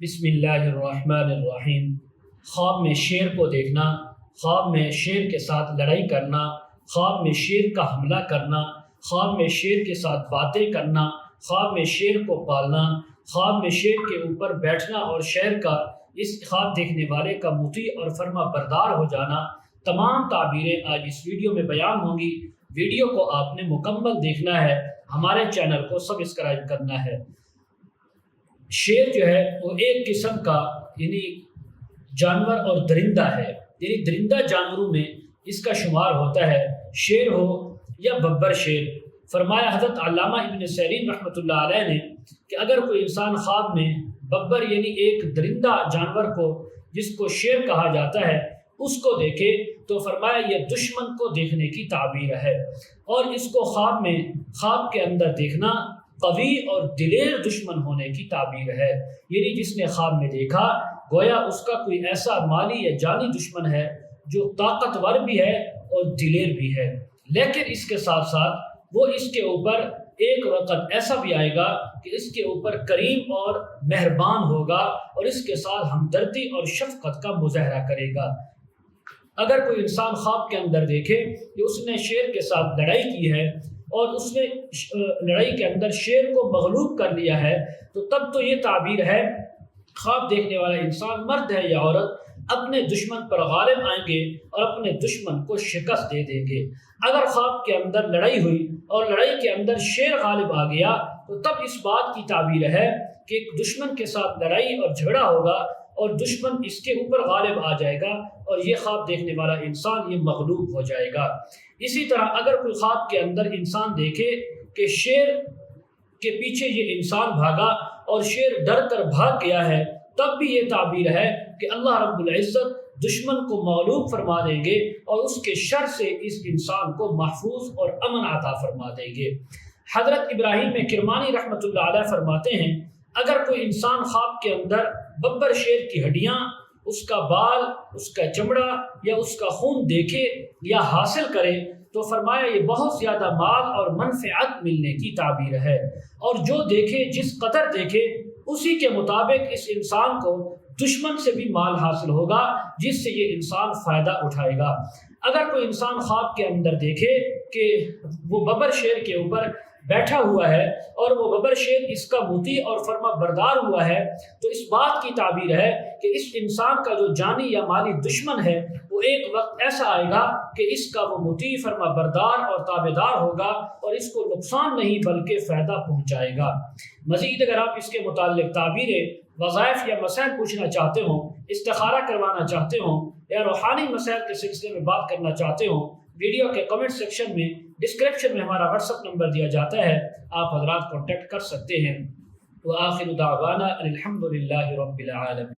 بسم اللہ الرحمن الرحیم۔ خواب میں شیر کو دیکھنا، خواب میں شیر کے ساتھ لڑائی کرنا، خواب میں شیر کا حملہ کرنا، خواب میں شیر کے ساتھ باتیں کرنا، خواب میں شیر کو پالنا، خواب میں شیر کے اوپر بیٹھنا اور شیر کا اس خواب دیکھنے والے کا مطیع اور فرما بردار ہو جانا، تمام تعبیریں آج اس ویڈیو میں بیان ہوں گی۔ ویڈیو کو آپ نے مکمل دیکھنا ہے، ہمارے چینل کو سبسکرائب کرنا ہے۔ شیر جو ہے وہ ایک قسم کا جانور اور درندہ ہے، درندہ جانوروں میں اس کا شمار ہوتا ہے، شیر ہو یا ببر شیر۔ فرمایا حضرت علامہ ابن سیرین رحمۃ اللہ علیہ نے کہ اگر کوئی انسان خواب میں ببر ایک درندہ جانور کو جس کو شیر کہا جاتا ہے اس کو دیکھے تو فرمایا یہ دشمن کو دیکھنے کی تعبیر ہے، اور اس کو خواب کے اندر دیکھنا قوی اور دلیر دشمن ہونے کی تعبیر ہے، جس نے خواب میں دیکھا گویا اس کا کوئی ایسا مالی یا جانی دشمن ہے جو طاقتور بھی ہے اور دلیر بھی ہے، لیکن اس کے ساتھ ساتھ وہ اس کے اوپر ایک وقت ایسا بھی آئے گا کہ اس کے اوپر کریم اور مہربان ہوگا اور اس کے ساتھ ہمدردی اور شفقت کا مظاہرہ کرے گا۔ اگر کوئی انسان خواب کے اندر دیکھے کہ اس نے شیر کے ساتھ لڑائی کی ہے اور اس نے لڑائی کے اندر شیر کو مغلوب کر لیا ہے تو تب تو یہ تعبیر ہے خواب دیکھنے والا انسان مرد ہے یا عورت اپنے دشمن پر غالب آئیں گے اور اپنے دشمن کو شکست دے دیں گے۔ اگر خواب کے اندر لڑائی ہوئی اور لڑائی کے اندر شیر غالب آ گیا تو تب اس بات کی تعبیر ہے کہ ایک دشمن کے ساتھ لڑائی اور جھگڑا ہوگا اور دشمن اس کے اوپر غالب آ جائے گا اور یہ خواب دیکھنے والا انسان یہ مغلوب ہو جائے گا۔ اسی طرح اگر کوئی خواب کے اندر انسان دیکھے کہ شیر کے پیچھے یہ انسان بھاگا اور شیر ڈر کر بھاگ گیا ہے تب بھی یہ تعبیر ہے کہ اللہ رب العزت دشمن کو مغلوب فرما دیں گے اور اس کے شر سے اس انسان کو محفوظ اور امن عطا فرما دیں گے۔ حضرت ابراہیم کرمانی رحمۃ اللہ علیہ فرماتے ہیں اگر کوئی انسان خواب کے اندر ببر شیر کی ہڈیاں، اس کا بال، اس کا چمڑا یا اس کا خون دیکھے یا حاصل کرے تو فرمایا یہ بہت زیادہ مال اور منفعت ملنے کی تعبیر ہے، اور جو دیکھے جس قدر دیکھے اسی کے مطابق اس انسان کو دشمن سے بھی مال حاصل ہوگا جس سے یہ انسان فائدہ اٹھائے گا۔ اگر کوئی انسان خواب کے اندر دیکھے کہ وہ ببر شیر کے اوپر بیٹھا ہوا ہے اور وہ ببر شیر اس کا مطیع اور فرما بردار ہوا ہے تو اس بات کی تعبیر ہے کہ اس انسان کا جو جانی یا مالی دشمن ہے وہ ایک وقت ایسا آئے گا کہ اس کا وہ مطیع فرما بردار اور تابعدار ہوگا اور اس کو نقصان نہیں بلکہ فائدہ پہنچائے گا۔ مزید اگر آپ اس کے متعلق تعبیریں، وظائف یا مسائل پوچھنا چاہتے ہوں، استخارہ کروانا چاہتے ہوں یا روحانی مسائل کے سلسلے میں بات کرنا چاہتے ہوں، ویڈیو کے کمنٹ سیکشن میں ڈسکرپشن میں ہمارا واٹس ایپ نمبر دیا جاتا ہے، آپ حضرات کانٹیکٹ کر سکتے ہیں۔ وآخر دعوانا الحمد للہ رب العالمین۔